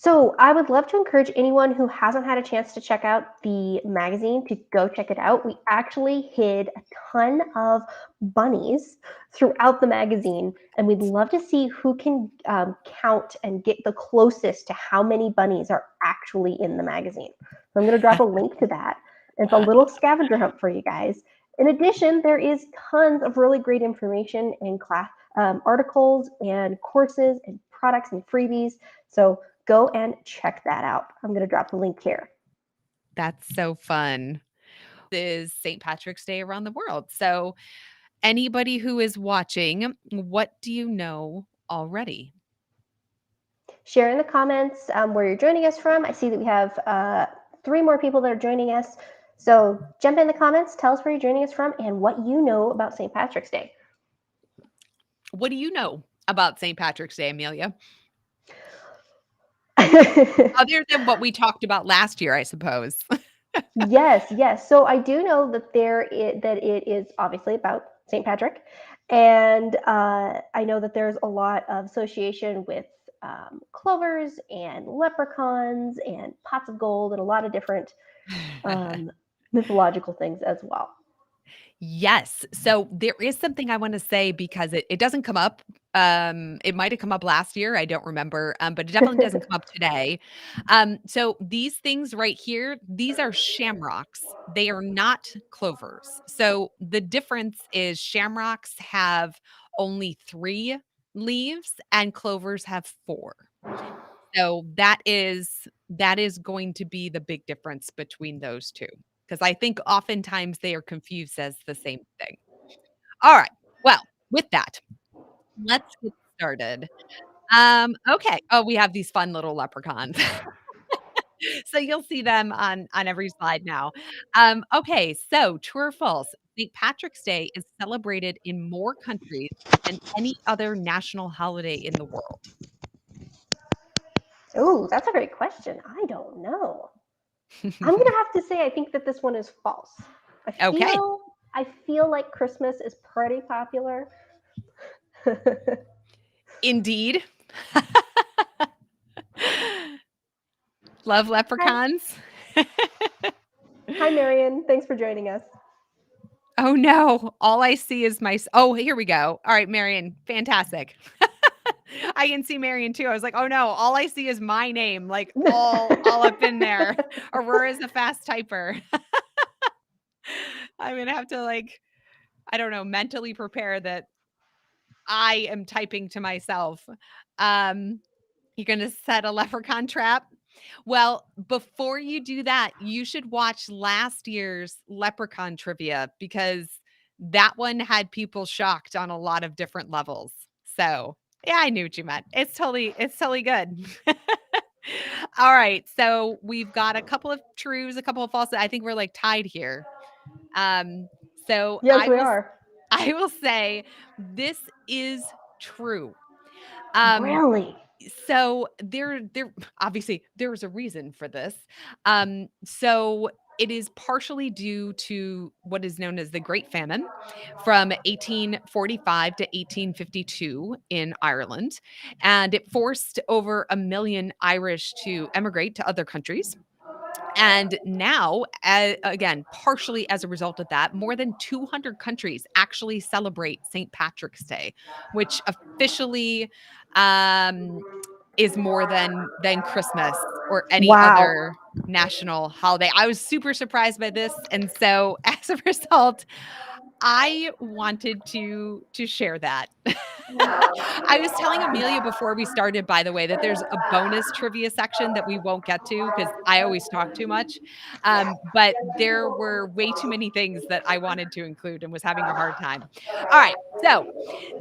So I would love to encourage anyone who hasn't had a chance to check out the magazine to go check it out. We actually hid a ton of bunnies throughout the magazine, and we'd love to see who can count and get the closest to how many bunnies are actually in the magazine. So I'm going to drop a link to that. It's a little scavenger hunt for you guys. In addition, there is tons of really great information in class articles and courses and products and freebies. So go and check that out. I'm going to drop the link here. That's so fun. Is St. Patrick's Day around the world. So, anybody who is watching, what do you know already? Share in the comments where you're joining us from. I see that we have 3 more people that are joining us. So jump in the comments, tell us where you're joining us from and what you know about St. Patrick's Day. What do you know about St. Patrick's Day, Amelia? Other than what we talked about last year, I suppose. Yes. So I do know that it is obviously about St. Patrick, and I know that there's a lot of association with clovers and leprechauns and pots of gold and a lot of different mythological things as well. Yes. So there is something I want to say because it doesn't come up. It might have come up last year. I don't remember. But it definitely doesn't come up today. So these things right here, these are shamrocks. They are not clovers. So the difference is shamrocks have only 3 leaves and clovers have 4. So that is going to be the big difference between those 2 because I think oftentimes they are confused as the same thing. All right. Well, with that, let's get started. Okay. Oh, we have these fun little leprechauns. So you'll see them on every slide now. Okay, so true or false? St. Patrick's Day is celebrated in more countries than any other national holiday in the world. Oh, that's a great question. I don't know. I'm gonna have to say I think that this one is false. I Okay. feel I feel like Christmas is pretty popular. Indeed. Love Hi, leprechauns. hi, Marion. Thanks for joining us. Oh, no. All I see is oh, here we go. All right, Marion, fantastic. I can see Marion too. I was like, "Oh, no, all I see is my name, like, all up in there." Aurora's a fast typer. I'm gonna have to, like, I don't know, mentally prepare that I am typing to myself. Um, you're gonna set a leprechaun trap? Well, before you do that, you should watch last year's leprechaun trivia because that one had people shocked on a lot of different levels. So, yeah, I knew what you meant. It's totally good. All right. So we've got a couple of trues, a couple of false. I think we're like tied here. Um, so Yes, we are. I will say this is true. Um, Really? so there obviously there's a reason for this. So it is partially due to what is known as the Great Famine from 1845 to 1852 in Ireland, and it forced over 1 million Irish to emigrate to other countries. And now, again, partially as a result of that, more than 200 countries actually celebrate St. Patrick's Day, which officially um, is more than Christmas or any Wow. other national holiday. I was super surprised by this, and so as a result, I wanted to share that. I was telling Amelia before we started, by the way, that there's a bonus trivia section that we won't get to because I always talk too much. But there were way too many things that I wanted to include and was having a hard time. All right. So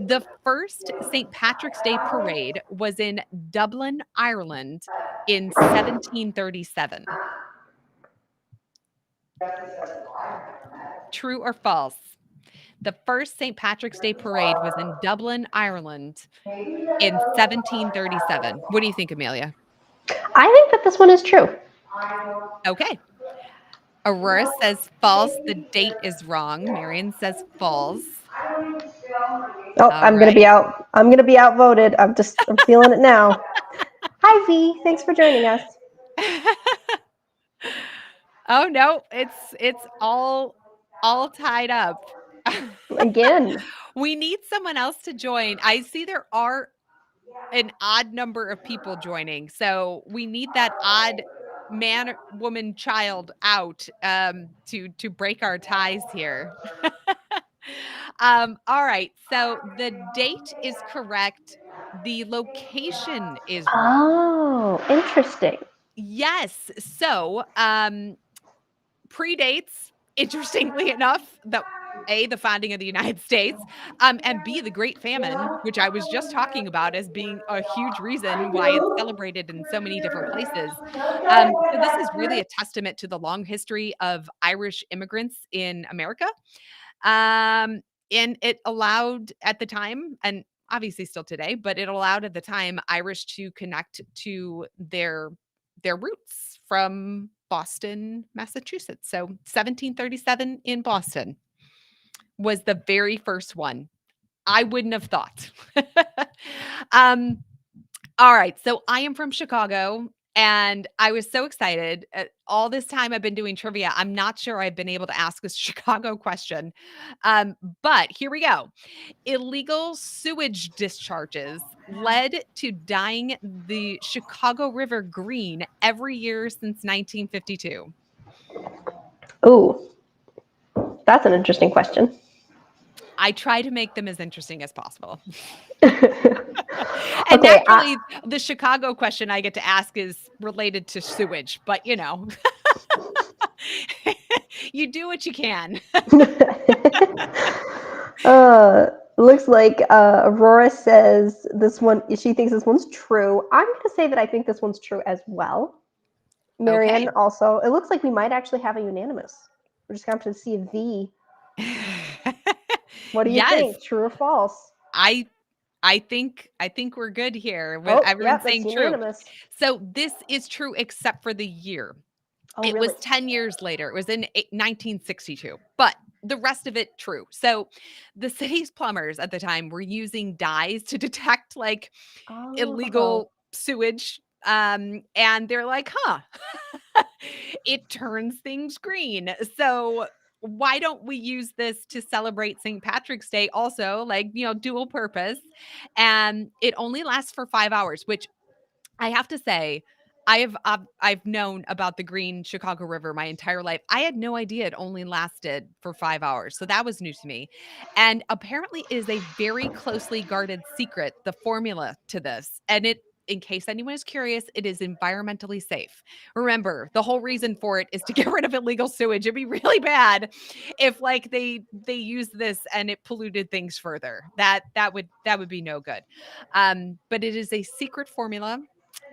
the first St. Patrick's Day parade was in Dublin, Ireland in 1737. True or false? The first St. Patrick's Day parade was in Dublin, Ireland in 1737. What do you think, Amelia? I think that this one is true. Okay. Aurora says false. The date is wrong. Marion says false. Oh, All I'm gonna right. be out. I'm gonna be outvoted. I'm feeling it now. Hi, Hi, V. Thanks for joining us. Oh, no, it's all tied up. Again. We need someone else to join. I see there are an odd number of people joining, so we need that odd man, woman, child out, to break our ties here. All right, so the date is correct. The location is wrong. Oh, interesting. Yes. So, predates, interestingly enough, the founding of the United States, and B, the Great Famine, which I was just talking about as being a huge reason why it's celebrated in so many different places. So this is really a testament to the long history of Irish immigrants in America. Um, and it allowed at the time, and obviously still today, but it allowed at the time Irish to connect to their roots from Boston, Massachusetts. So 1737 in Boston was the very first one. I wouldn't have thought. um, all right. So I am from Chicago and I was so excited. All this time I've been doing trivia. I'm not sure I've been able to ask a Chicago question. But here we go. Illegal sewage discharges led to dyeing the Chicago River green every year since 1952. Ooh, that's an interesting question. I try to make them as interesting as possible. And Okay, naturally, the Chicago question I get to ask is related to sewage, but you do what you can. uh, looks like Aurora says this one, she thinks this one's true. I'm going to say that I think this one's true as well. Marianne Okay. also. It looks like we might actually have a unanimous. We're just going to have to see a V. What do you Yes, think? True or false? I I think we're good here with Oh, everyone yeah, that's saying true. unanimous. So this is true except for the year. Oh, It was really? 10 years later. It was in 1962, but the rest of it true. So the city's plumbers at the time were using dyes to detect like Oh, illegal sewage. And they're like, huh, it turns things green. So why don't we use this to celebrate St. Patrick's Day also, like, dual purpose? And it only lasts for 5 hours, which I have to say, I've known about the Green Chicago River my entire life. I had no idea it only lasted for 5 hours, so that was new to me, and apparently it is a very closely guarded secret, the formula to this, and in case anyone is curious, it is environmentally safe. Remember, the whole reason for it is to get rid of illegal sewage. It'd be really bad if, like, they used this and it polluted things further. That would be no good. But it is a secret formula.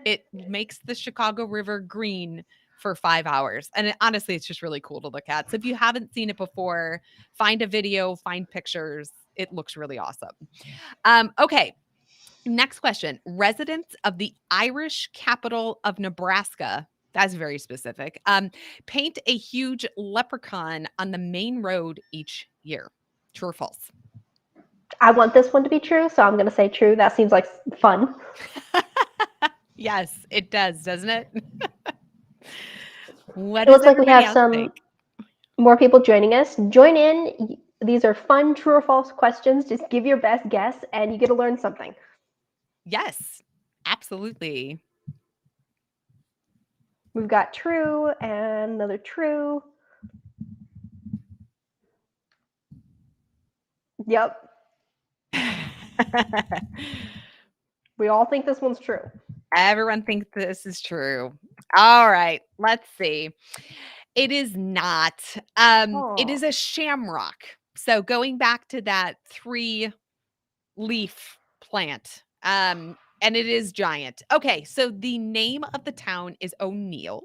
It makes the Chicago River green for 5 hours, and honestly, it's just really cool to look at. So if you haven't seen it before, find a video, find pictures. It looks really awesome. Okay, next question. Residents of the Irish capital of Nebraska, that's very specific, paint a huge leprechaun on the main road each year. True or false? I want this one to be true, so I'm going to say true. That seems like fun. Yes, it does, doesn't it? What It does looks like we everybody have else some think? more people joining us. Join in. These are fun true or false questions. Just give your best guess, and you get to learn something. Yes, absolutely. We've got true and another true. Yep. We all think this one's true. Everyone thinks this is true. All right, let's see. It is not. It Oh. is a shamrock. So going back to that three-leaf plant, and it is giant. Okay, so the name of the town is O'Neill.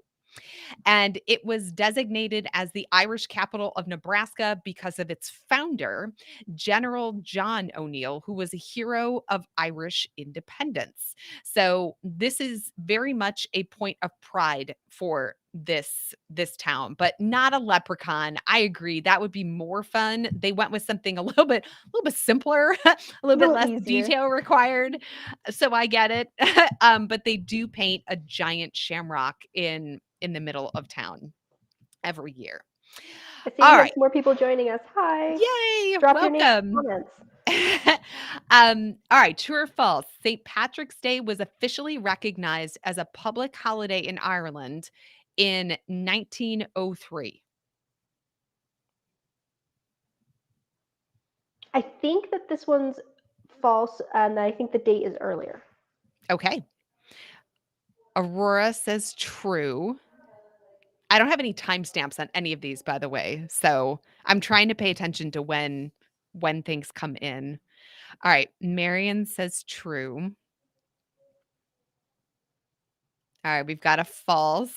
And it was designated as the Irish capital of Nebraska because of its founder, General John O'Neill, who was a hero of Irish independence. So, this is very much a point of pride for this town, but not a leprechaun. I agree. That would be more fun. They went with something a little bit simpler, a little A bit little less easier. detail required. So I get it. But they do paint a giant shamrock in the middle of town every year. I see we All have right. some more people joining us. Hi. Yay! Drop your name in the Welcome. comments. All right, true or false? St. Patrick's Day was officially recognized as a public holiday in Ireland in 1903. I think that this one's false, and I think the date is earlier. Okay. Aurora says true. I don't have any timestamps on any of these, by the way. So I'm trying to pay attention to when things come in. All right. Marion says true. All right, we've got a false.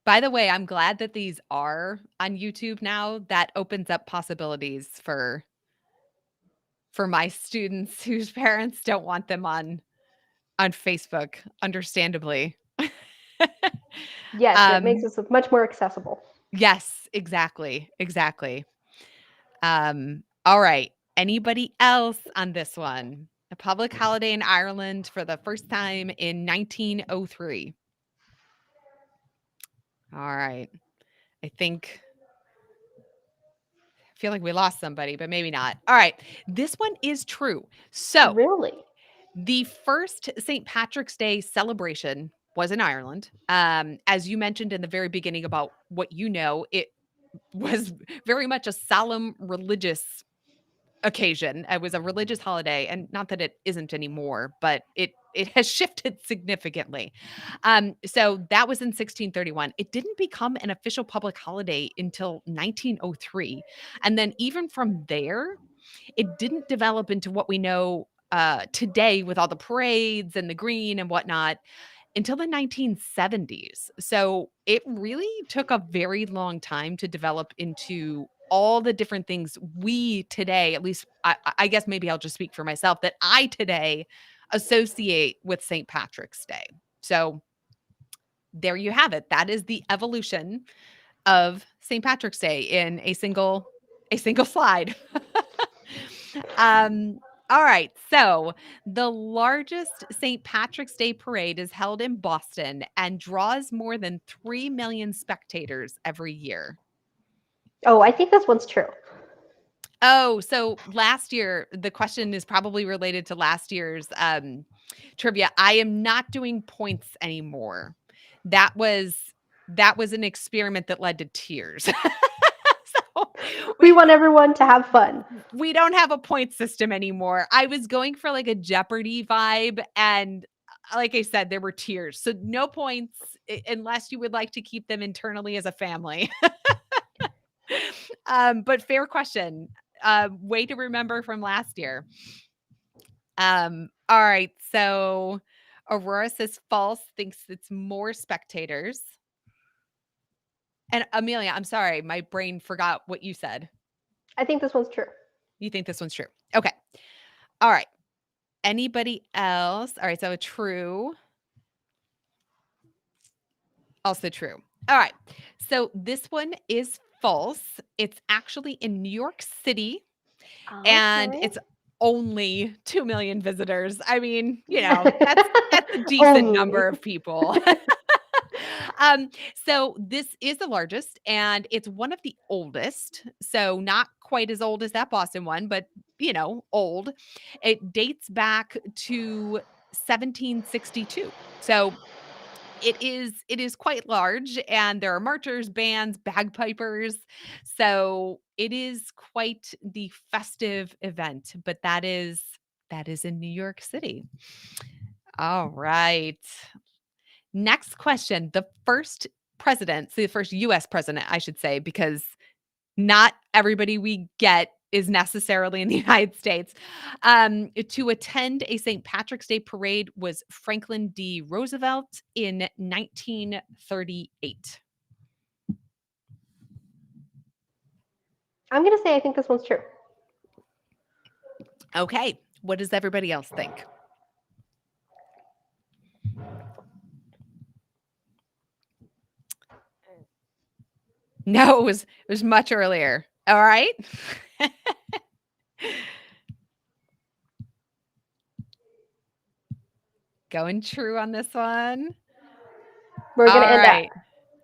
By the way, I'm glad that these are on YouTube now. That opens up possibilities for my students whose parents don't want them on Facebook, understandably. Yes, it makes um, us much more accessible. yes, exactly, exactly. All right. Anybody else on this one? A public holiday in Ireland for the first time in 1903. All right. I feel like we lost somebody, but maybe not. All right. This one is true. So, Really? the first St. Patrick's Day celebration was in Ireland. As you mentioned in the very beginning about what you know, it was very much a solemn religious occasion. It was a religious holiday, and not that it isn't anymore, but it has shifted significantly. So that was in 1631. It didn't become an official public holiday until 1903, and then even from there, it didn't develop into what we know today with all the parades and the green and whatnot until the 1970s. So it really took a very long time to develop into all the different things we today, at least I guess maybe I'll just speak for myself, that I today associate with St. Patrick's Day. So there you have it. That is the evolution of St. Patrick's Day in a single slide. um all right. So the largest St. Patrick's Day parade is held in Boston and draws more than 3 million spectators every year. Oh, I think this one's true. Oh, so last year, the question is probably related to last year's trivia. I am not doing points anymore. That was that was an experiment that led to tears. So We we want everyone to have fun. we don't have a point system anymore. I was going for like a Jeopardy vibe, and like I said, there were tears. So no points unless you would like to keep them internally as a family. But fair question. Way to remember from last year. All right. So Aurora says false, thinks it's more spectators. And Amelia, I'm sorry, my brain forgot what you said. I think this one's true. You think this one's true. Okay. All right. Anybody else? All right. So true. Also true. All right. So this one is false. It's actually in New York City, and Okay. it's only 2 million visitors. I mean, that's a decent Only. number of people. So this is the largest, and it's one of the oldest. So not quite as old as that Boston one, but old. It dates back to 1762. So it is quite large, and there are marchers, bands, bagpipers. So it is quite the festive event, but that is in New York City. All right. Next question. The first president, so the first US president, I should say, because not everybody we get is necessarily in the United States. To attend a St. Patrick's Day parade was Franklin D. Roosevelt in 1938. I'm going to say I think this one's true. Okay. What does everybody else think? No, it was much earlier. All right. Going true on this one. We're gonna All end up. right.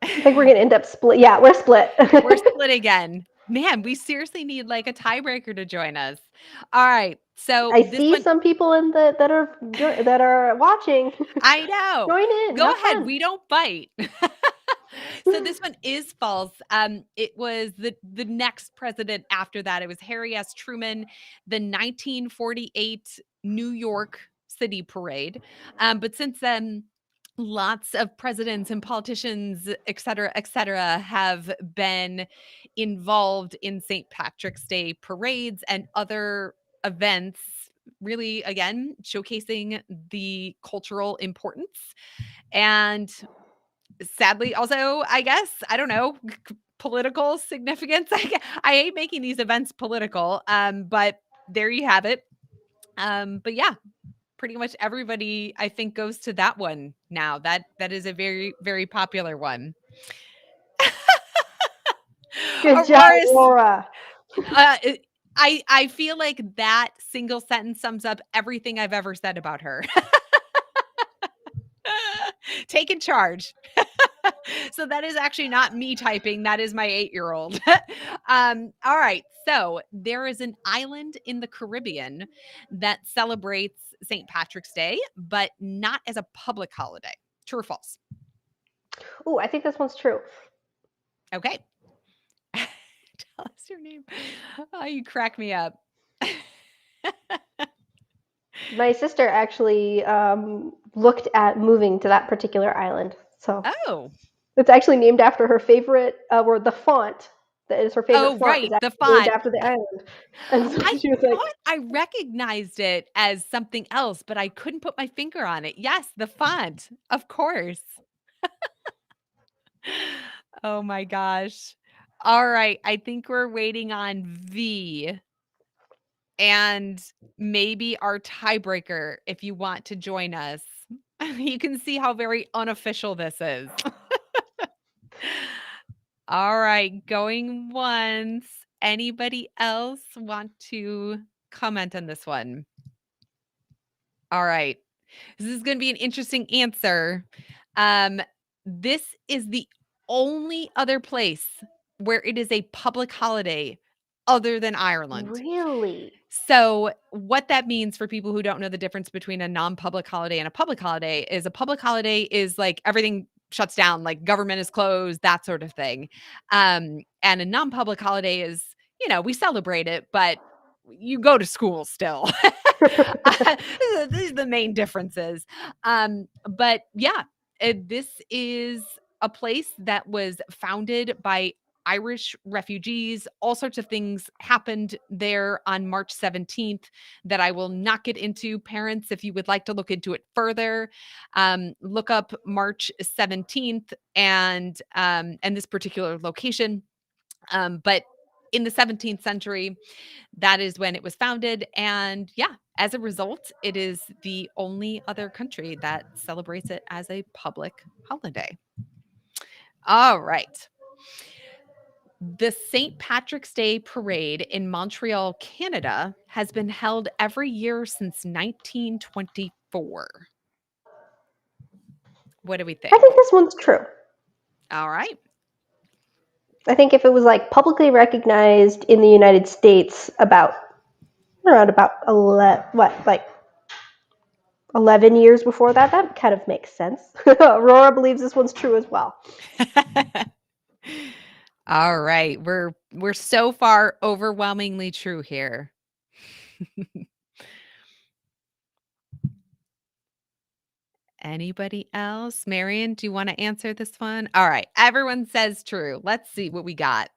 I think we're gonna end up split. Yeah, we're split. We're split again. Man, we seriously need like a tiebreaker to join us. All right. So I this see one, some people in the that are watching. I know. Join in, Go have ahead. fun. We don't bite. So this one is false. It was the next president after that. It was Harry S. Truman, the 1948 New York City parade. But since then, lots of presidents and politicians, et cetera, have been involved in St. Patrick's Day parades and other events, really, again, showcasing the cultural importance. And sadly, also, I guess, I don't know, political significance. I hate making these events political, but there you have it. But yeah, pretty much everybody I think goes to that one now. That is a very, very popular one. Good job, Aurora's, Laura. it, I feel like that single sentence sums up everything I've ever said about her. Taking charge. So that is actually not me typing. That is my 8-year-old. All right. So there is an island in the Caribbean that celebrates St. Patrick's Day, but not as a public holiday. True or false? Ooh, I think this one's true. Okay. Tell us your name. Oh, you crack me up. My sister actually looked at moving to that particular island. So Oh. it's actually named after her favorite, or the font that is her favorite Oh, font is right. The actually named font. after the island. And so I she was like, thought I recognized it as something else, but I couldn't put my finger on it. Yes, the font. Of course. Oh my gosh. All right. I think we're waiting on V and maybe our tiebreaker if you want to join us. You can see how very unofficial this is. All right. Going once. Anybody else want to comment on this one? All right. This is going to be an interesting answer. Um, this is the only other place where it is a public holiday other than Ireland. really? So, what that means for people who don't know the difference between a non-public holiday and a public holiday is a public holiday is like everything shuts down, like government is closed, that sort of thing. And a non-public holiday is, we celebrate it, but you go to school still. These are the main differences. But yeah, this is a place that was founded by Irish refugees. All sorts of things happened there on March 17th that I will not get into. Parents, if you would like to look into it further, look up March 17th and this particular location. But in the 17th century, that is when it was founded. And yeah, as a result, it is the only other country that celebrates it as a public holiday. All right. The St. Patrick's Day parade in Montreal, Canada has been held every year since 1924. What do we I think? think this one's true. All right. I think if it was like publicly recognized in the United States around about 11 years before that, that kind of makes sense. Aurora believes this one's true as well. All right. We're so far overwhelmingly true here. Anybody else? Marion, do you want to answer this one? All right. Everyone says true. Let's see what we got.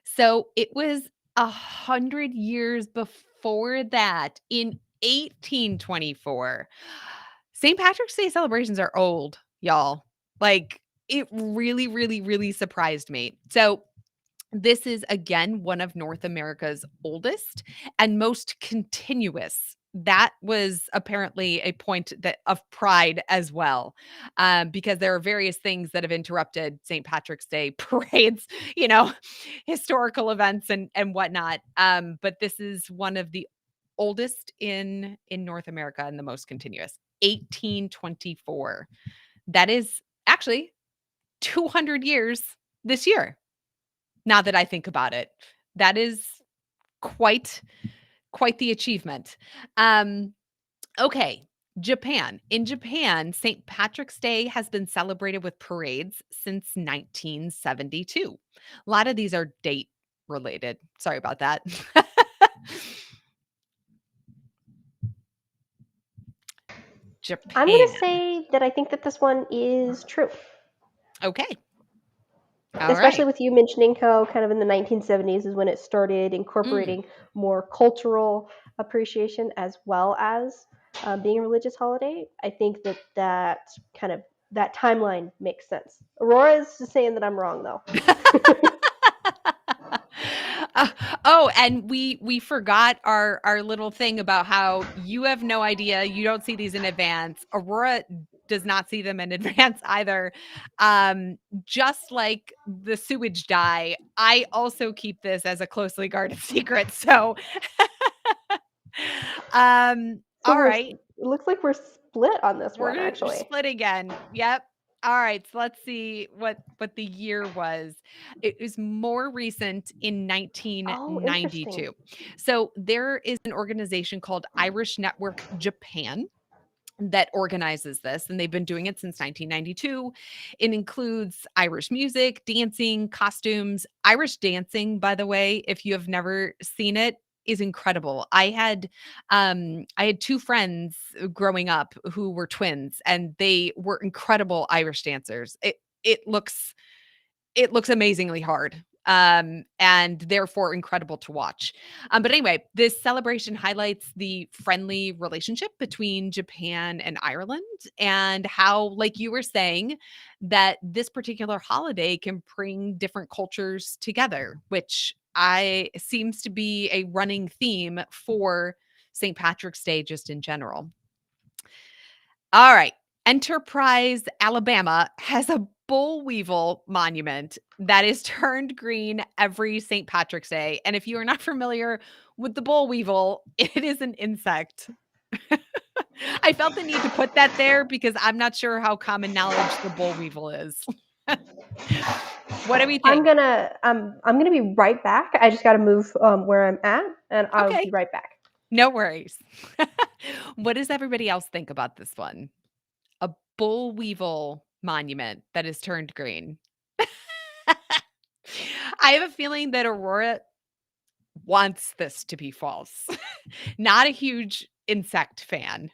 So it was 100 years before that in 1824. St. Patrick's Day celebrations are old, y'all. Like it really, really, really surprised me. So this is again one of North America's oldest and most continuous that was apparently a point that of pride as well, because there are various things that have interrupted St. Patrick's Day parades, you know, historical events and whatnot. But this is one of the oldest in North America and the most continuous. 1824. That is actually 200 years this year. Now that I think about it, that is quite quite the achievement. Um, okay, Japan. In Japan, St. Patrick's Day has been celebrated with parades since 1972. A lot of these are date related. Sorry about that. I'm going to Japan. say that I think that this one is true, Okay. All especially right. with you mentioning how kind of in the 1970s is when it started Mm. incorporating more cultural appreciation as well as being a religious holiday. I think that kind of that timeline makes sense. Aurora is just saying that I'm wrong though. Uh, oh, and we forgot our little thing about how you have no idea. You don't see these in advance. Aurora does not see them in advance either. Um, just like the sewage dye, I also keep this as a closely guarded secret. So, So all right. it looks like we're split on this We're one gonna actually. split again. Yep. All right, so let's see what the year was. It was more recent in Oh, interesting. 1992. So there is an organization called Irish Network Japan that organizes this, and they've been doing it since 1992. It includes Irish music, dancing, costumes. Irish dancing, by the way, if you have never seen it, is incredible. I had two friends growing up who were twins, and they were incredible Irish dancers. It looks amazingly hard, and therefore incredible to watch. But anyway, this celebration highlights the friendly relationship between Japan and Ireland, and how, like you were saying, that this particular holiday can bring different cultures together, which I seems to be a running theme for St. Patrick's Day just in general. All right. Enterprise, Alabama has a bull weevil monument that is turned green every St. Patrick's Day. And if you are not familiar with the bull weevil, it is an insect. I felt the need to put that there because I'm not sure how common knowledge the bull weevil is. What do we think? I'm gonna be right back. I just got to move where I'm at, and I'll Okay, be right back. no worries. What does everybody else think about this one? A bull weevil monument that is turned green. I have a feeling that Aurora wants this to be false. Not a huge insect fan.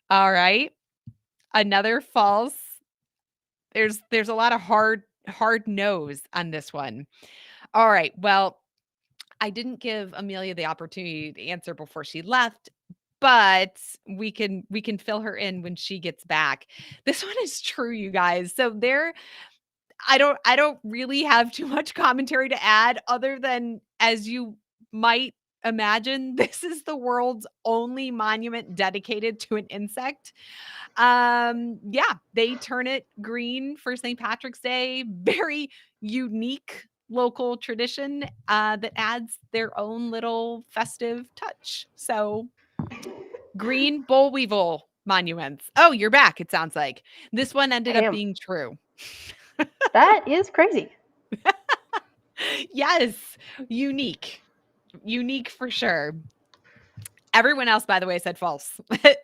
All right. Another false. There's a lot of hard no's on this one. All right. Well, I didn't give Amelia the opportunity to answer before she left, but we can fill her in when she gets back. This one is true, you guys. So there I don't really have too much commentary to add other than, as you might imagine, this is the world's only monument dedicated to an insect. Yeah, they turn it green for St. Patrick's Day. Very unique local tradition that adds their own little festive touch. So, green boll weevil monuments. Oh, you're back, it sounds like. This one ended I up am. being true. That is crazy. Yes, unique. Unique for sure. Everyone else, by the way, said false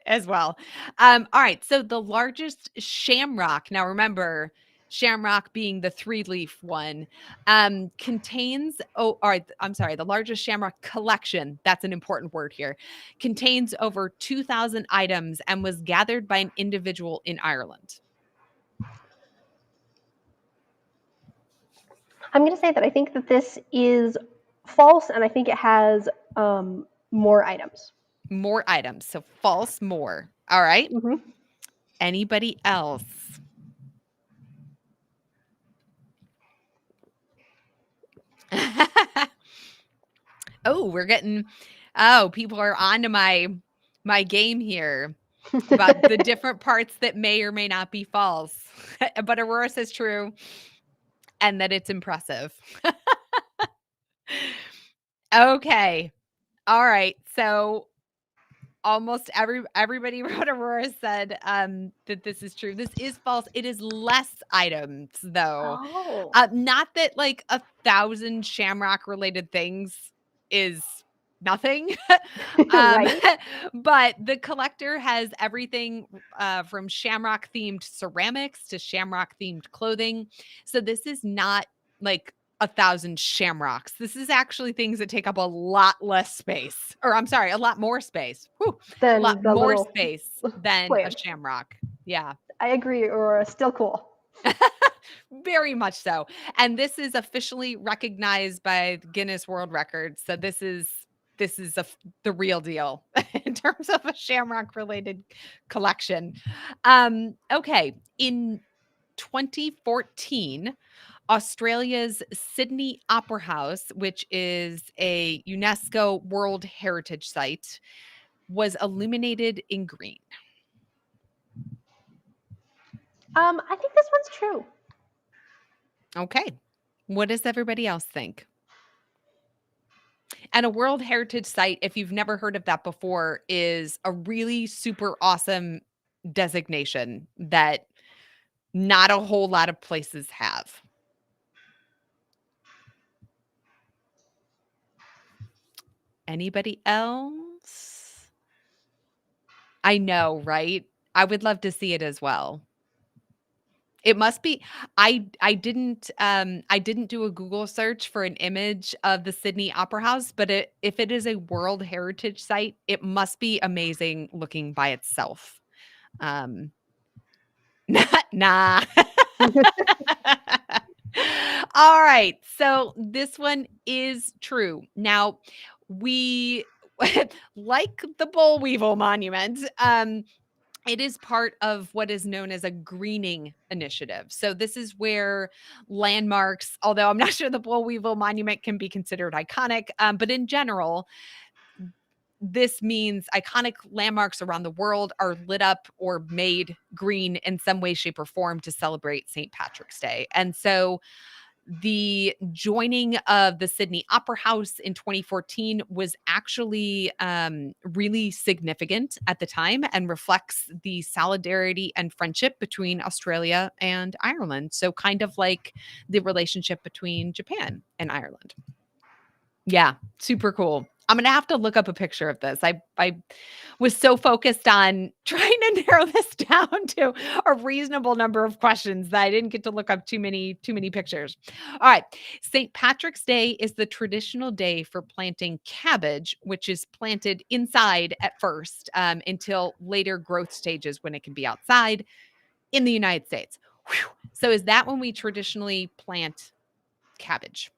as well. All right. So the largest shamrock, now remember, shamrock being the three-leaf one, contains, oh, all right. I'm sorry. The largest shamrock collection, that's an important word here, contains over 2,000 items and was gathered by an individual in Ireland. I'm going to say that I think that this is false, and I think it has more items. More items. So false, more. All right. Hmm. Anybody else? Oh, we're getting Oh, people are onto my game here about the different parts that may or may not be false. But Aurora says true and that it's impressive. Okay. All right. So almost everybody wrote Aurora said that this is true. This is false. It is less items though. Oh, Not that like 1,000 shamrock related things is nothing. um, right. but the collector has everything from shamrock themed ceramics to shamrock themed clothing. So this is not like 1,000 shamrocks. This is actually things that take up a lot less space, or I'm sorry, a lot more space. Whew, a lot Then the more little space than a plants. shamrock. Yeah. I agree, Aurora. Still cool. Very much so. And this is officially recognized by the Guinness World Records. So this is the real deal in terms of a shamrock related collection. Okay, in 2014, Australia's Sydney Opera House, which is a UNESCO World Heritage Site, was illuminated in green. I think this one's true. Okay. What does everybody else think? And a World Heritage Site, if you've never heard of that before, is a really super awesome designation that not a whole lot of places have. Anybody else? I know, right? I would love to see it as well. It must be I didn't do a Google search for an image of the Sydney Opera House, but if it is a World Heritage Site, it must be amazing looking by itself. Um, nah. All right. So this one is true. Now, we like the Boll Weevil Monument. It is part of what is known as a greening initiative. So this is where landmarks, although I'm not sure the Boll Weevil Monument can be considered iconic, but in general, this means iconic landmarks around the world are lit up or made green in some way, shape, or form to celebrate St. Patrick's Day. And so the joining of the Sydney Opera House in 2014 was actually really significant at the time and reflects the solidarity and friendship between Australia and Ireland. So, kind of like the relationship between Japan and Ireland. Yeah, super cool. I'm gonna have to look up a picture of this. I was so focused on trying to narrow this down to a reasonable number of questions that I didn't get to look up too many pictures. All right. St. Patrick's Day is the traditional day for planting cabbage, which is planted inside at first until later growth stages when it can be outside in the United States. Whew. So is that when we traditionally plant cabbage?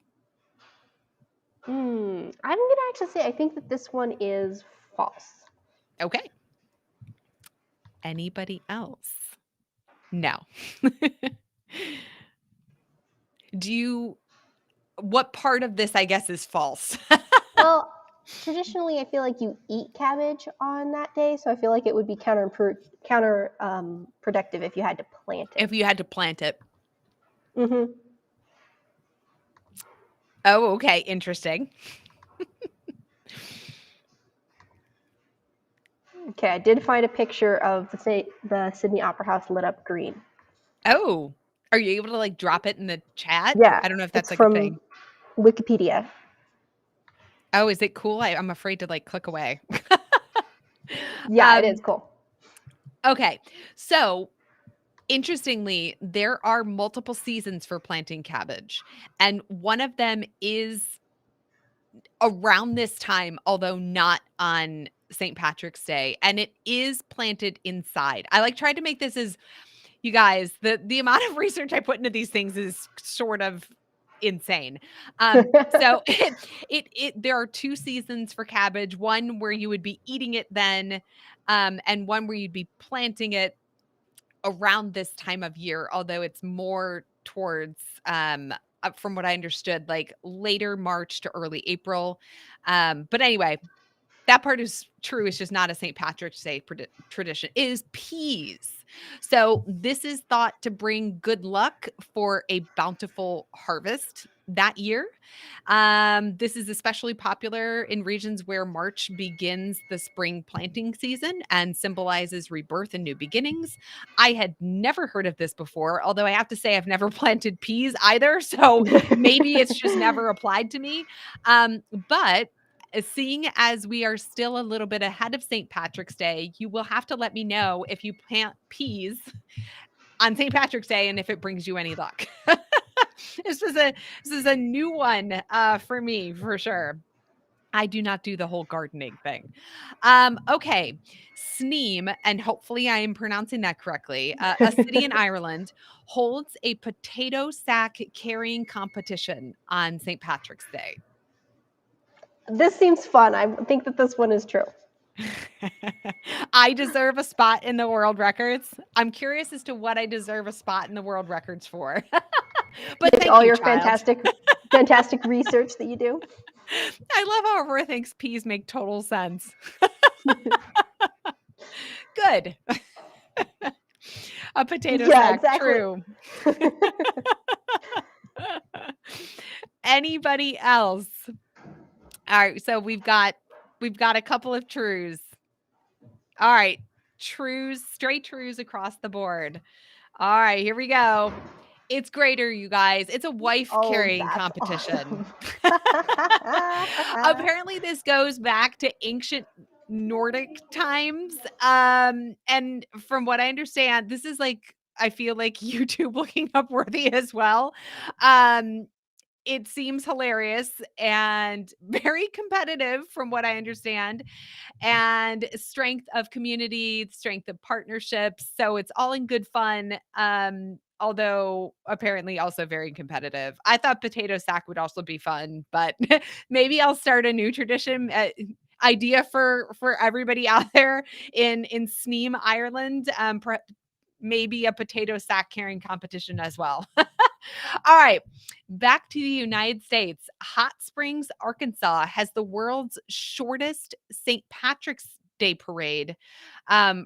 I'm gonna actually say I think that this one is false. Okay. Anybody else? No. Do you what part of this, I guess, is false? Well, traditionally, I feel like you eat cabbage on that day, so I feel like it would be productive if you had to plant it. If you had to plant it. Mm-hmm. Oh, okay, interesting. Okay, I did find a picture of the Sydney Opera House lit up green. Oh, are you able to, like, drop it in the chat? Yeah, I don't know if that's, it's like, a from thing. Wikipedia. Oh, is it cool? I'm afraid to, like, click away. Yeah, it is Um, cool. okay, so, interestingly, there are multiple seasons for planting cabbage, and one of them is around this time, although not on St. Patrick's Day, and it is planted inside. I, like, tried to make this as you guys, the amount of research I put into these things is sort of insane. So it there are 2 seasons for cabbage, one where you would be eating it then, and one where you'd be planting it around this time of year, although it's more towards, from what I understood, like later March to early April. But anyway, that part is true. It's just not a St. Patrick's Day tradition. It is peas. So this is thought to bring good luck for a bountiful harvest that year. This is especially popular in regions where March begins the spring planting season and symbolizes rebirth and new beginnings. I had never heard of this before, although I have to say I've never planted peas either. So maybe it's just never applied to me. But seeing as we are still a little bit ahead of St. Patrick's Day, you will have to let me know if you plant peas on St. Patrick's Day and if it brings you any luck. This is a new one for me for sure. I do not do the whole gardening thing. Okay, Sneem, and hopefully I am pronouncing that correctly. A city in Ireland holds a potato sack carrying competition on St. Patrick's Day. This seems fun. I think that this one is true. I deserve a spot in the world records. I'm curious as to what I deserve a spot in the world records for. But Maybe thank all you, your child. fantastic research that you do. I love how Aurora thinks peas make total sense. Good. A potato Yeah, sack, exactly. true. Anybody else? All right, so we've got a couple of trues. All right, trues, straight trues across the board. All right, here we go. It's greater, you guys. It's a wife Oh, carrying that's competition. awesome. Apparently, this goes back to ancient Nordic times. And from what I understand, this is like, I feel like YouTube looking up worthy as well. Um, it seems hilarious and very competitive from what I understand, and strength of community, strength of partnerships. So it's all in good fun. Although apparently also very competitive. I thought potato sack would also be fun, but maybe I'll start a new tradition idea for everybody out there in Sneem, Ireland. Maybe a potato sack carrying competition as well. All right, back to the United States. Hot Springs, Arkansas has the world's shortest St. Patrick's Day parade,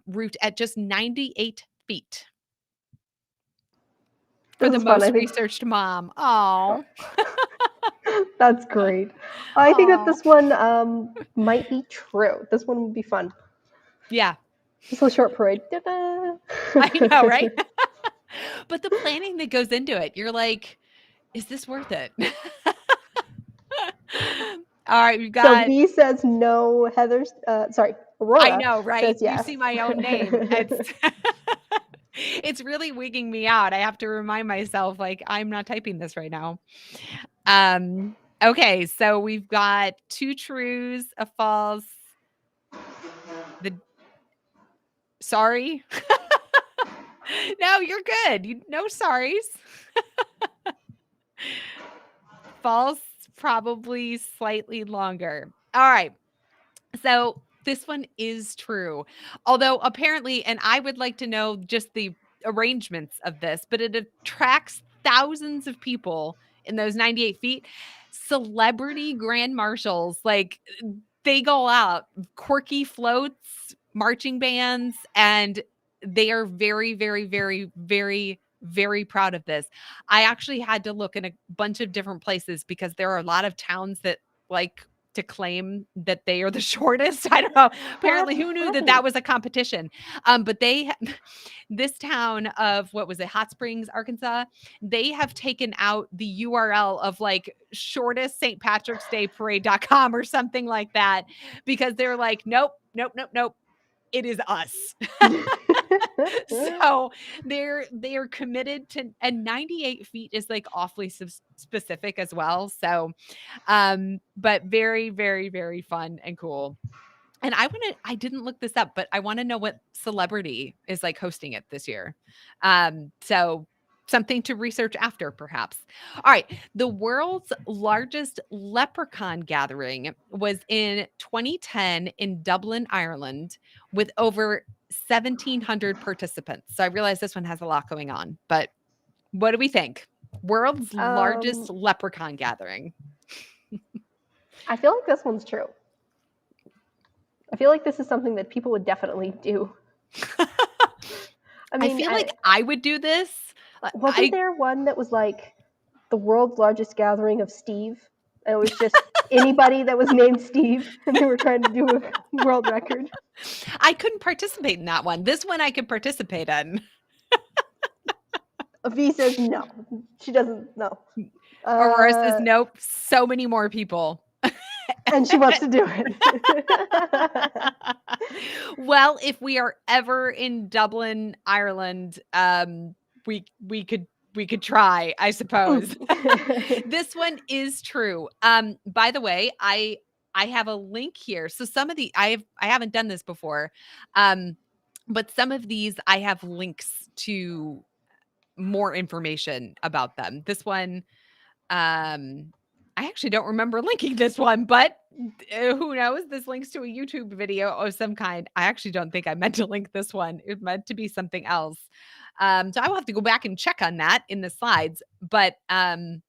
route at just 98 feet. For This the is fun. I most think researched mom. Oh, that's great. I think that oh, this one might be true. This one would be fun. yeah, Just a short parade. Ta-da! I know, right? But the planning that goes into it, you're like, is this worth it? All right, we've So got. B says no. Heather's sorry, I Aurora know, right? says You yes. see my own name. It's it's really wigging me out. I have to remind myself, like, I'm not typing this right now. Okay, so we've got two trues, a false. The sorry. No, you're good. You no sorries. False, probably slightly longer. All right. So this one is true. Although apparently, and I would like to know just the arrangements of this, but it attracts thousands of people in those 98 feet. Celebrity grand marshals, like they go out, quirky floats, marching bands, and they are very, very, very, very, very proud of this. I actually had to look in a bunch of different places because there are a lot of towns that like to claim that they are the shortest. I don't know. Apparently, That's who knew that funny. that was a competition? But this town of what was it, Hot Springs, Arkansas, they have taken out the URL of like shortest St. Patrick's Day parade.com or something like that because they're like, nope, nope, nope, nope. It is us. So they are committed to, and 98 feet is like awfully specific as well. So but very, very, very fun and cool. And I didn't look this up, but I want to know what celebrity is like hosting it this year. So something to research after, perhaps. All right. The world's largest leprechaun gathering was in 2010 in Dublin, Ireland, with over 1,700 participants. So I realize this one has a lot going on, but what do we think? World's largest um, leprechaun gathering. I feel like this one's true. I feel like this is something that people would definitely do. I I mean, feel like I would do this. wasn't there one that was like the world's largest gathering of Steve? And it was just anybody that was named Steve, and they were trying to do a world record. I couldn't participate in that one. This one I could participate in. Avi says no. She doesn't know. Aurora says, nope, so many more people. And she wants to do it. Well, if we are ever in Dublin, Ireland, we could try, I suppose. This one is true. By the way, I have a link here. So some of the I haven't done this before. But some of these I have links to more information about them. This one, I actually don't remember linking this one, but who knows? This links to a YouTube video of some kind. I actually don't think I meant to link this one. It meant to be something else. So I will have to go back and check on that in the slides. But I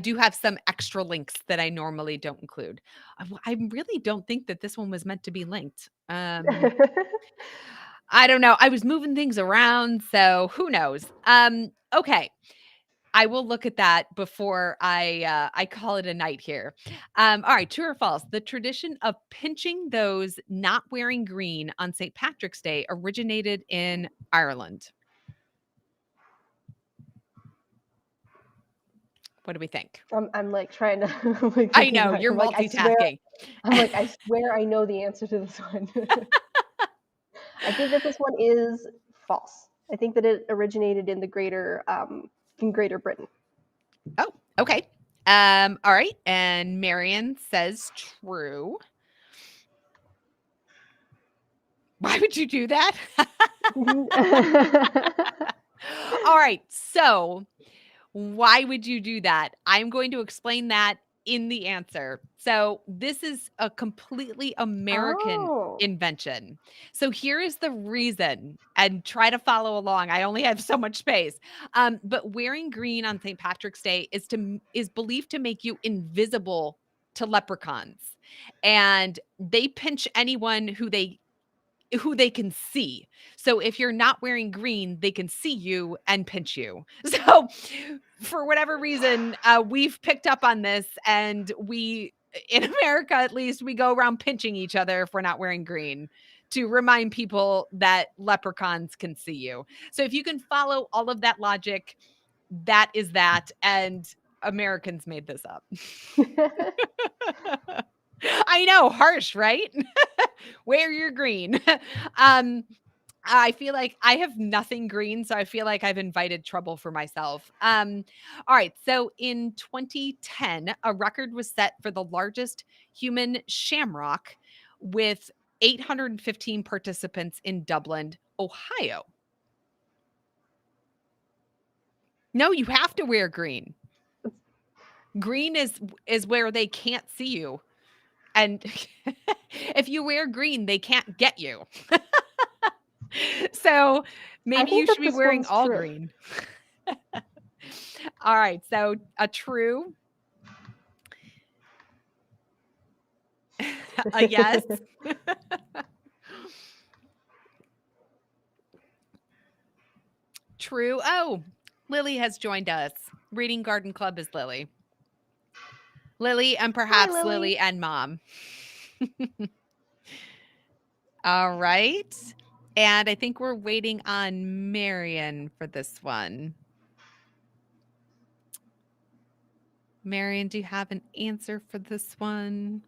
do have some extra links that I normally don't include. I really don't think that this one was meant to be linked. I don't know. I was moving things around, so who knows? Okay. I will look at that before I call it a night here. All right, true or false? The tradition of pinching those not wearing green on St. Patrick's Day originated in Ireland. What do we think? I'm like trying to. Like, I know you're multitasking. I swear I know the answer to this one. I think that this one is false. I think that it originated in the Greater Britain. Oh, okay. All right. And Marion says true. Why would you do that? All right. So, why would you do that? I'm going to explain that in the answer. So, this is a completely American invention. So, here is the reason, and try to follow along. I only have so much space. But wearing green on St. Patrick's Day is believed to make you invisible to leprechauns, and they pinch anyone who they can see. So if you're not wearing green, they can see you and pinch you. So for whatever reason, we've picked up on this, and we, in America at least, we go around pinching each other if we're not wearing green to remind people that leprechauns can see you. So if you can follow all of that logic, that is that. And Americans made this up. I know, harsh, right? Wear your green. I feel like I have nothing green, so I feel like I've invited trouble for myself. All right. So in 2010, a record was set for the largest human shamrock with 815 participants in Dublin, Ohio. No, you have to wear green. Green is where they can't see you. And if you wear green, they can't get you. So maybe you should be wearing all green. All right. So a true. A yes. True. Oh, Lily has joined us. Reading Garden Club is Lily. Lily and perhaps Hi, Lily and Mom. All right. And I think we're waiting on Marion for this one. Marion, do you have an answer for this one?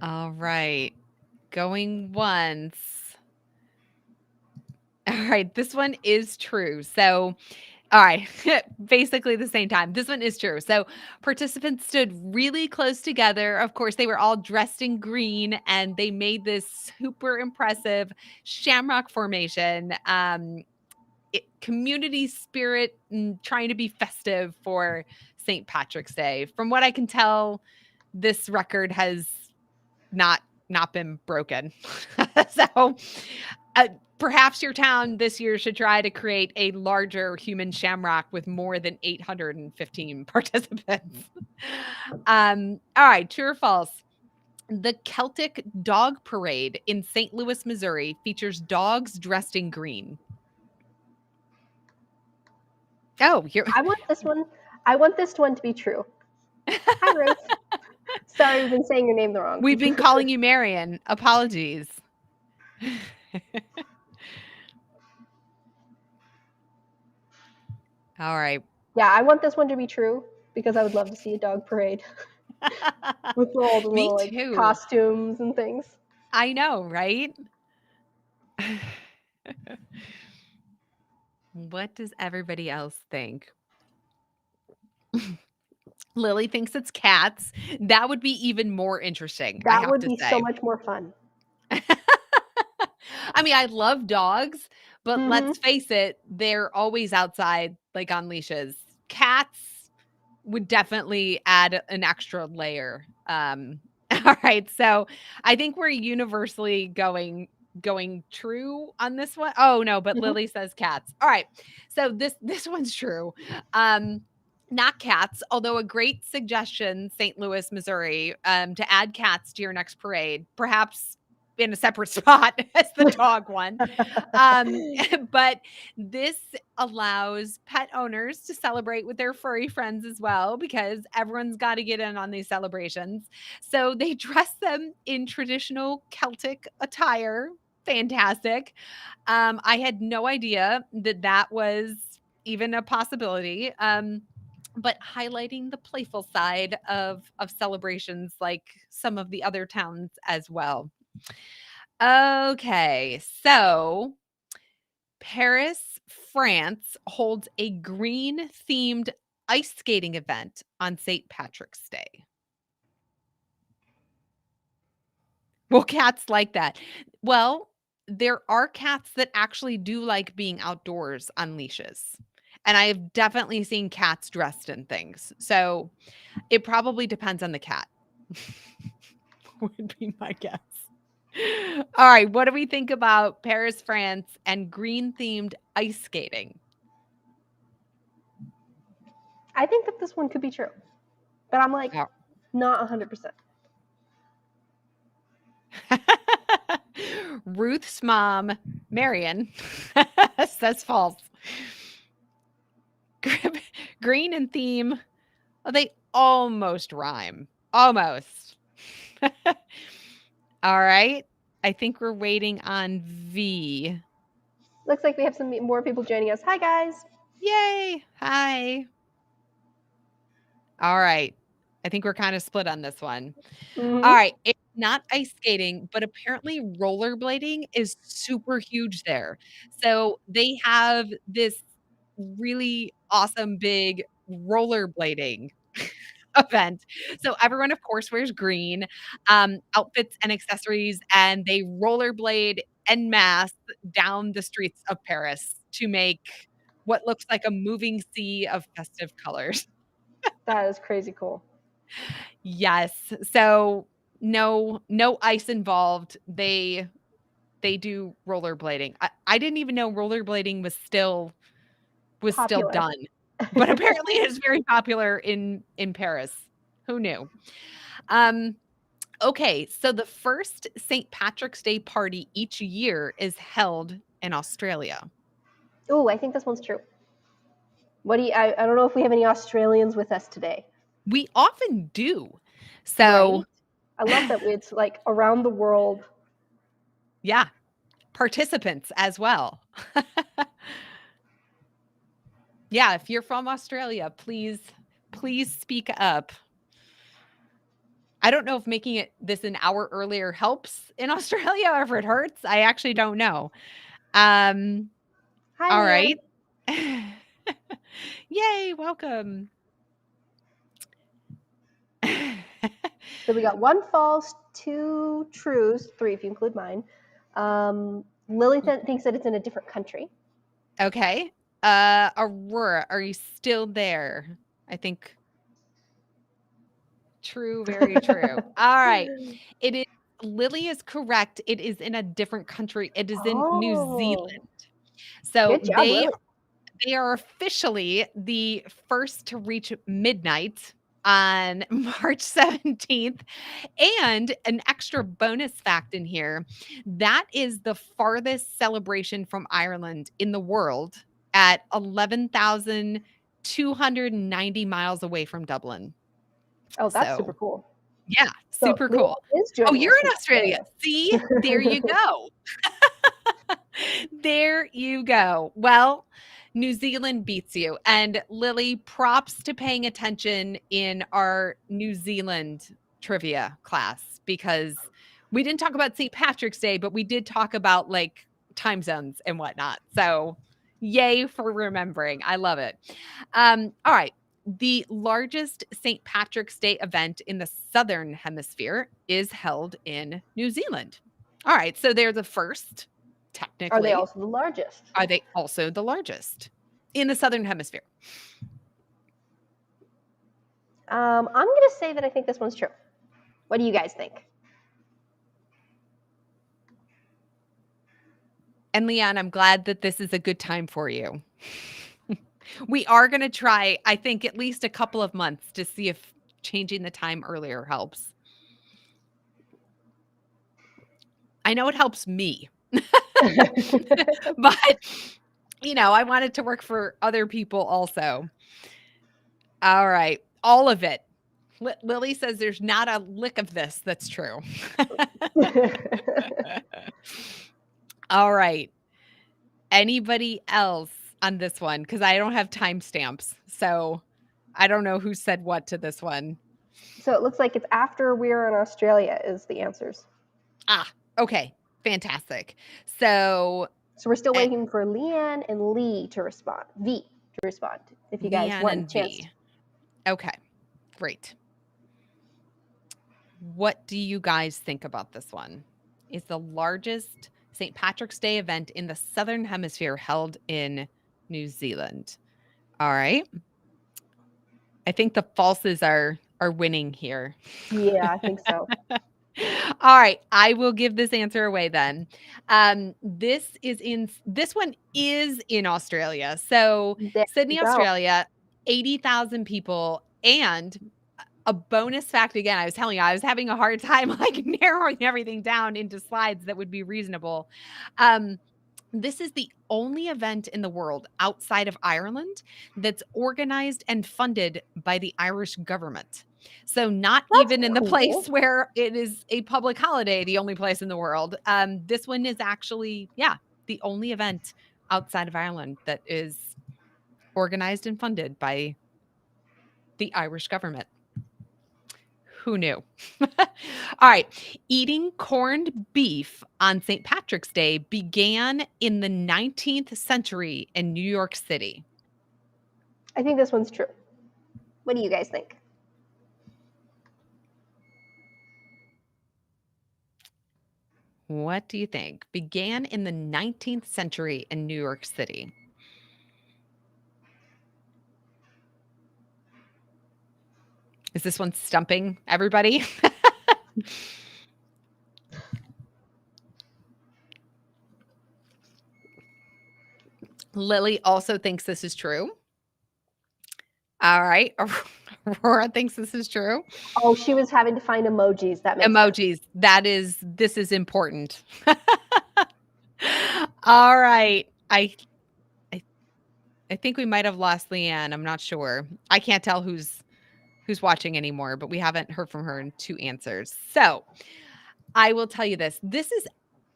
All right. Going once. All right. This one is true. So, all right. Basically the same time. This one is true. So, participants stood really close together. Of course, they were all dressed in green, and they made this super impressive shamrock formation. Community spirit and trying to be festive for St. Patrick's Day. From what I can tell, this record has not been broken. So Perhaps your town this year should try to create a larger human shamrock with more than 815 participants. All right, true or false? The Celtic Dog Parade in St. Louis, Missouri features dogs dressed in green. Oh, you're I want this one. I want this one to be true. Hi, Ruth. Sorry, we've been saying your name the wrong. we've been calling you Marion. Apologies. All right. Yeah, I want this one to be true because I would love to see a dog parade with all the Me little like too. costumes and things. I know, right? What does everybody else think? Lily thinks it's cats. That would be even more interesting, I That have would to be so say. much more fun. I mean, I love dogs, but Hmm. let's face it, they're always outside, like, on leashes. Cats would definitely add an extra layer. All right, so I think we're universally going true on this one. Oh, no, but Hmm. Lily says cats. All right, so this one's true. Um, not cats, although a great suggestion, St. Louis, Missouri, to add cats to your next parade, perhaps in a separate spot as the dog one. Um, but this allows pet owners to celebrate with their furry friends as well because everyone's got to get in on these celebrations. So they dress them in traditional Celtic attire. Fantastic. I had no idea that that was even a possibility. But highlighting the playful side of celebrations like some of the other towns as well. Okay, so Paris, France holds a green themed ice skating event on St. Patrick's Day. Well, cats like that. Well, there are cats that actually do like being outdoors on leashes. And I have definitely seen cats dressed in things. So it probably depends on the cat, would be my guess. All right. What do we think about Paris, France and green themed ice skating? I think that this one could be true, but I'm like not 100%. Ruth's mom, Marion, says false. Green and theme. Oh, they almost rhyme. Almost. All right. I think we're waiting on V. Looks like we have some more people joining us. Hi, guys. Yay. Hi. All right. I think we're kind of split on this one. All Hmm. right, it's not ice skating, but apparently rollerblading is super huge there. So they have this really awesome big rollerblading event. So everyone, of course, wears green, outfits and accessories, and they rollerblade en masse down the streets of Paris to make what looks like a moving sea of festive colors. That is crazy cool. Yes. So no ice involved. They do rollerblading. I didn't even know rollerblading was still Popular. done, but apparently it's very popular in Paris. Who knew? Um, okay, so the first St. Patrick's Day party each year is held in Australia. Ooh, I think this one's true. What do you? I don't know if we have any Australians with us today. We often do. Right? So, I love that it's like around the world. yeah, participants as well. Yeah, if you're from Australia, please speak up. I don't know if making it this an hour earlier helps in Australia or if it hurts. I actually don't know. Um, Hi, all Leanne. right. Yay, welcome. So we got one false, two trues, three if you include mine. Lily thinks that it's in a different country. Okay. Aurora, are you still there? I think true, very true. All right. It is Lily is correct. It is in a different country. It is in New Zealand. Oh, So good job, Lily. they are officially the first to reach midnight on March 17th. And an extra bonus fact in here, that is the farthest celebration from Ireland in the world at 11,290 miles away from Dublin. Oh, that's super So, cool. yeah, So super Leah cool. is Oh, joining you're us in from Australia. See? There Australia. you go. There you go. Well, New Zealand beats you. And Lily, props to paying attention in our New Zealand trivia class because we didn't talk about St. Patrick's Day, but we did talk about like time zones and whatnot. So, yay for remembering. I love it. All right. The largest St. Patrick's Day event in the Southern Hemisphere is held in New Zealand. All right. So they're the first, Are they technically. also the largest? Are they also the largest in the Southern Hemisphere? I'm going to say that I think this one's true. What do you guys think? And Leanne, I'm glad that this is a good time for you. We are going to try, I think, at least a couple of months to see if changing the time earlier helps. I know it helps me, but I want it to work for other people also. All right. All of it. Lily says there's not a lick of this that's true. All right. Anybody else on this one? Because I don't have timestamps. So I don't know who said what to this one. So it looks like it's after we're in Australia is the answers. Ah, okay. Fantastic. So So we're still eh, waiting for Leanne and Lee to respond. V to respond. If you guys Leanne want a and chance. V. Okay. Great. What do you guys think about this one? Is the largest St. Patrick's Day event in the Southern Hemisphere held in New Zealand? All right. I think the falses are winning here. Yeah, I think so. All right, I will give this answer away then. This one is in Australia. So There you Sydney, go. Australia, 80,000 people. And a bonus fact again, I was telling you, I was having a hard time like narrowing everything down into slides that would be reasonable. Um, this is the only event in the world outside of Ireland that's organized and funded by the Irish government. So, not That's even in the place cool. where it is a public holiday, the only place in the world. This one is actually, yeah, the only event outside of Ireland that is organized and funded by the Irish government. Who knew? All right. Eating corned beef on St. Patrick's Day began in the 19th century in New York City. I think this one's true. What do you guys think? What do you think? Began in the 19th century in New York City. Is this one stumping everybody? Lily also thinks this is true. All right. Aurora thinks this is true. Oh, she was having to find emojis. That makes sense. Emojis. This is important. All right. I think we might have lost Leanne. I'm not sure. I can't tell who's watching anymore, but we haven't heard from her in 2 answers. So, I will tell you this.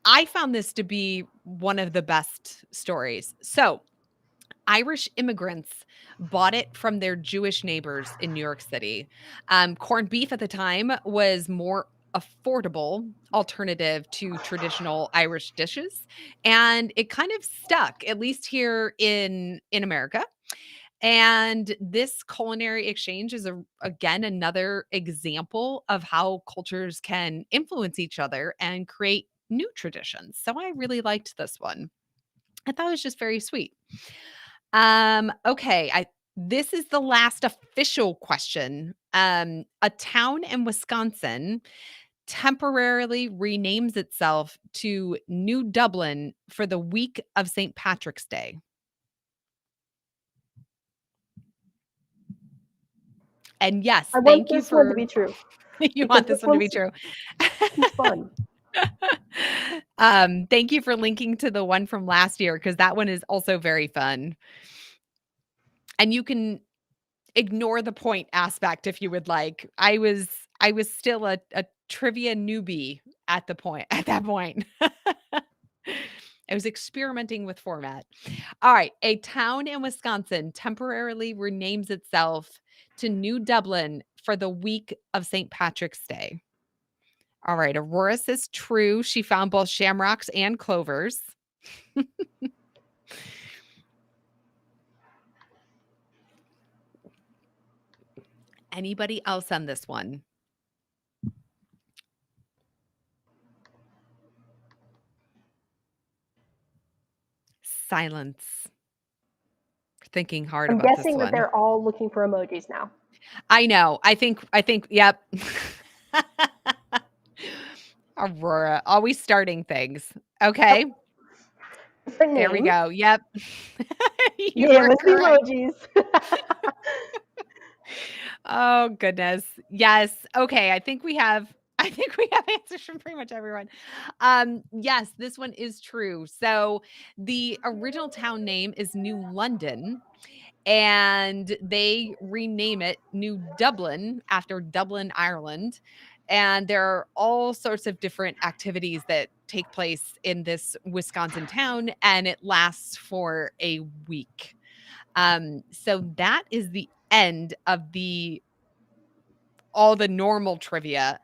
I found this to be one of the best stories. So, Irish immigrants bought it from their Jewish neighbors in New York City. Corned beef at the time was more affordable alternative to traditional Irish dishes, and it kind of stuck, at least here in America. And this culinary exchange is again another example of how cultures can influence each other and create new traditions. So I really liked this one. I thought it was just very sweet. Okay, this is the last official question. A town in Wisconsin temporarily renames itself to New Dublin for the week of St. Patrick's Day? And yes, I want thank you this one to for be true you because want this this one to be one's true. too fun. Thank you for linking to the one from last year because that one is also very fun. And you can ignore the point aspect if you would like. I was still a trivia newbie at that point. I was experimenting with format. All right, a town in Wisconsin temporarily renames itself to New Dublin for the week of St. Patrick's Day. All right, Aurora says true. She found both shamrocks and clovers. Anybody else on this one? Silence. Thinking hard I'm about this guessing that one. they're all looking for emojis now. I know. I think yep. Aurora, always starting things. Yep. Okay. Different There we name. go. Yep. You Yeah, were with the correct. emojis. Oh goodness. Yes. Okay, I think we have answers from pretty much everyone. Yes, this one is true. So the original town name is New London and they rename it New Dublin after Dublin, Ireland. And there are all sorts of different activities that take place in this Wisconsin town, and it lasts for a week. So that is the end of the all the normal trivia.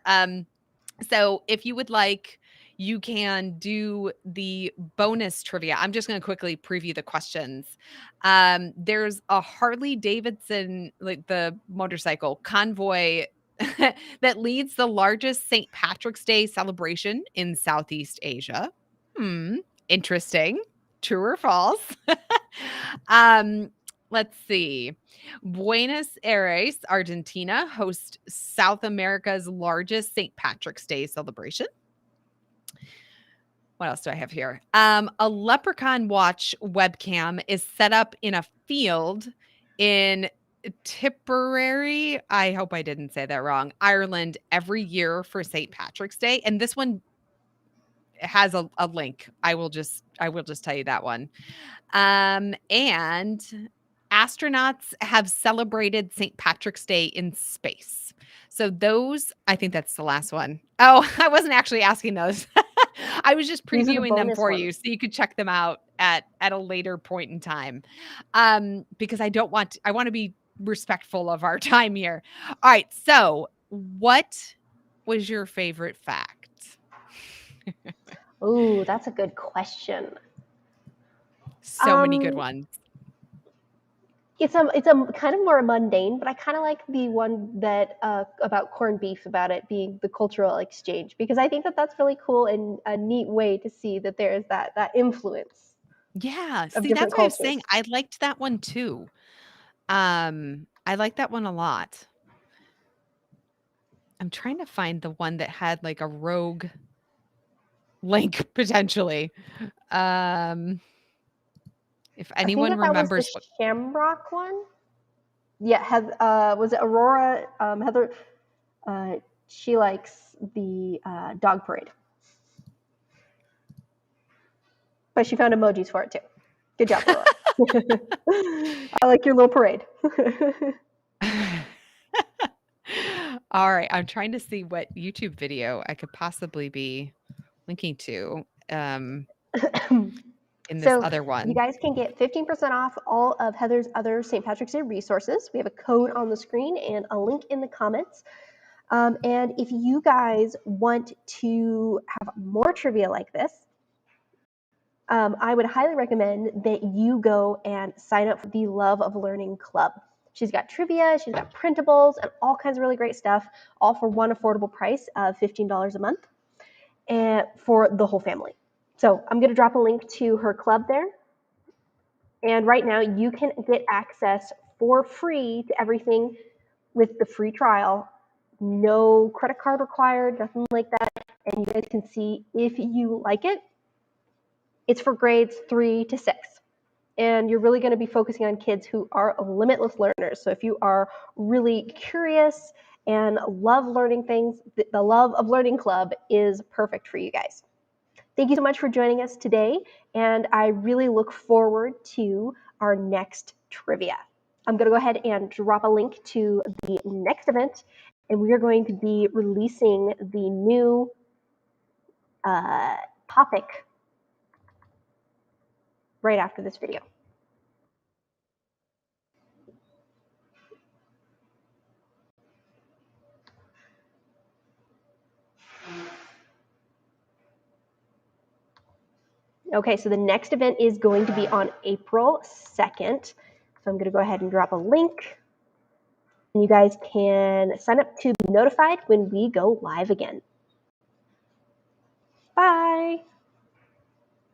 So if you would like, you can do the bonus trivia. I'm just going to quickly preview the questions. There's a Harley Davidson, like the motorcycle convoy that leads the largest St. Patrick's Day celebration in Southeast Asia. Hmm, interesting. True or false? um, let's see. Buenos Aires, Argentina hosts South America's largest St. Patrick's Day celebration. What else do I have here? A Leprechaun Watch webcam is set up in a field in Tipperary. I hope I didn't say that wrong. Ireland every year for St. Patrick's Day, and this one has a link. I will just tell you that one. And astronauts have celebrated St. Patrick's Day in space. So those, I think that's the last one. Oh, I wasn't actually asking those. I was just These are the previewing them bonus for you ones. so you could check them out at a later point in time. Because I want to be respectful of our time here. All right. So, what was your favorite fact? Ooh, that's a good question. So many good ones. It's a kind of more mundane, but I kind of like the one that about corned beef, about it being the cultural exchange, because I think that that's really cool and a neat way to see that there is that influence Yeah, of see, different that's what I was saying. cultures. I liked that one too. I like that one a lot. I'm trying to find the one that had like a rogue link potentially. Um, if I think anyone that that was the remembers what Shamrock one. Yeah, was it Aurora? Heather, uh, she likes the dog parade, but she found emojis for it too. Good job, Aurora. I like your little parade. All right, I'm trying to see what YouTube video I could possibly be linking to in this So other you one. guys can get 15% off all of Heather's other St. Patrick's Day resources. We have a code on the screen and a link in the comments. And if you guys want to have more trivia like this, I would highly recommend that you go and sign up for the Love of Learning Club. She's got trivia, she's got printables, and all kinds of really great stuff, all for one affordable price of $15 a month, and for the whole family. So I'm going to drop a link to her club there. And right now, you can get access for free to everything with the free trial No credit card required, nothing like that. And you guys can see if you like it. It's for grades 3 to 6. And you're really going to be focusing on kids who are limitless learners. So if you are really curious and love learning things, the Love of Learning Club is perfect for you guys. Thank you so much for joining us today, and I really look forward to our next trivia. I'm going to go ahead and drop a link to the next event, and we are going to be releasing the new topic right after this video. Okay, so the next event is going to be on April 2nd. So I'm going to go ahead and drop a link. And you guys can sign up to be notified when we go live again. Bye.